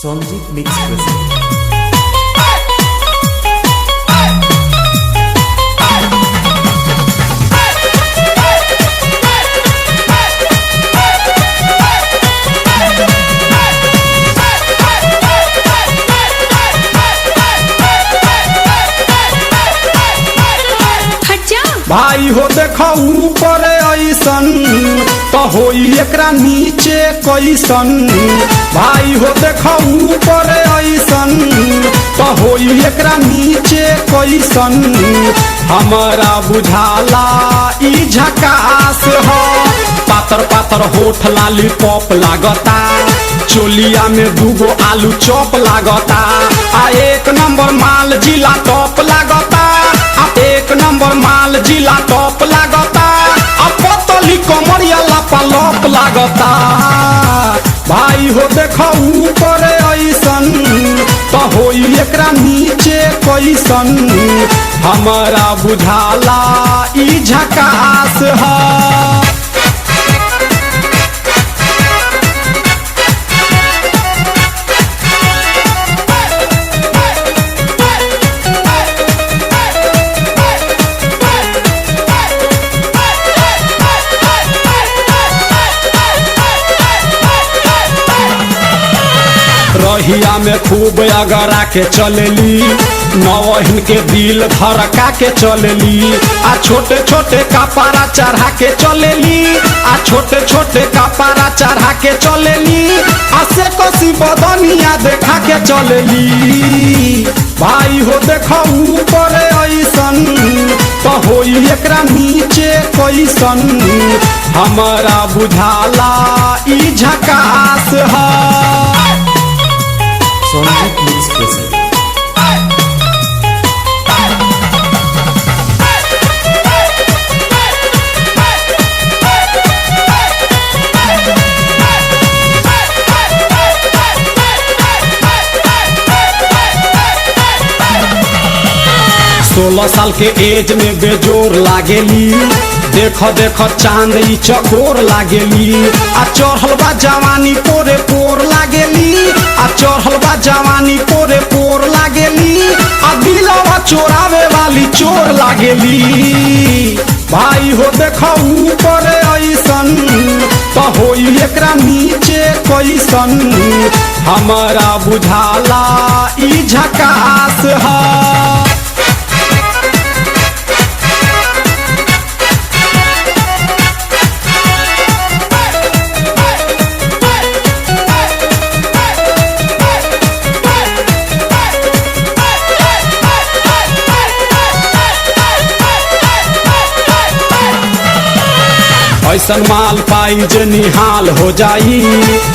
Sonjit Mix present. भाई हो देखो ऊपर ऐसन तो होई एकरा नीचे कैसन। भाई हो देखो ऊपर ऐसन तो होई एकरा नीचे कैसन। हमारा बुझाला ई झकास हो। पातर पातर होठ लाली पॉप लागता, चोलिया में दूगो आलू चॉप लागता। आ एक नंबर माल जिला टॉप लागता। एक नंबर माल जिला टॉप लागता। पतली कमरिया लापालप लागता। भाई हो देखो ऊपर ऐसन तो होई एकरा नीचे कैसन। हमारा बुझाला ई झकास है। रहिया में खूब अगरा के चलेली, नवहिन के दिल धड़का के चलेली। आ छोटे छोटे कपड़ा चढ़ा के चलेली। आ छोटे छोटे कपड़ा चढ़ा के चलेली। आ से कसी बदनिया देखा के चलेली। भाई हो देखो ऊपर ऐसन तो होई एकरा नीचे कैसन। हमारा बुझाला ई झकास है। Sonjit Mix present. सोलह साल के एज में बेजोर लागेली। देखो देखो चांद ई चकोर लागेली। आ चढ़ल बा जवानी पोरे पोर लागेली। आ चढ़ल बा जवानी पोरे पोर लागेली। आ दिलवा चोरावे वाली चोर लागेली। भाई हो देखो ऊपर ऐसन तो होई एकरा नीचे कैसन। हमारा बुझाला ई झकास है। ऐसन माल पाई जे निहाल हो जाई।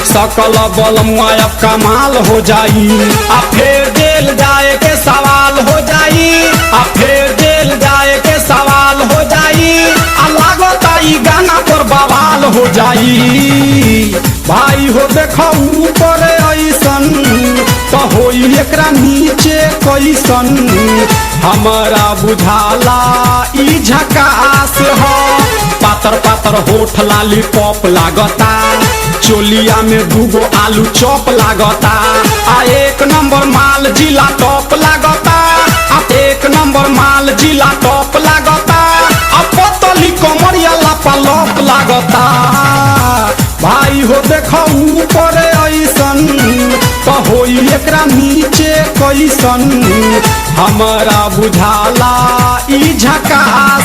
सकल बलमुआ अब कमाल हो जाई। आ फिर जेल जाए के सवाल हो जाई। आ फिर जेल जाए के सवाल हो जाई। आ लागता ई गाना पर बवाल हो जाई। भाई हो देखो ऊपर ऐसन तो होई एकरा नीचे कैसन। हमारा बुझाला ई झकास है। पातर पातर होठ लाली पॉप लागता, चोलिया में दूगो आलू चॉप लागता। आ एक नंबर माल जिला टॉप लागता। आ एक नंबर माल जिला टॉप लागता। आ पतली कमरिया लापालप लागता। भाई हो देखो ऊपर ऐसन तो होई एकरा नीचे कैसन। हमारा बुझाला ई झकास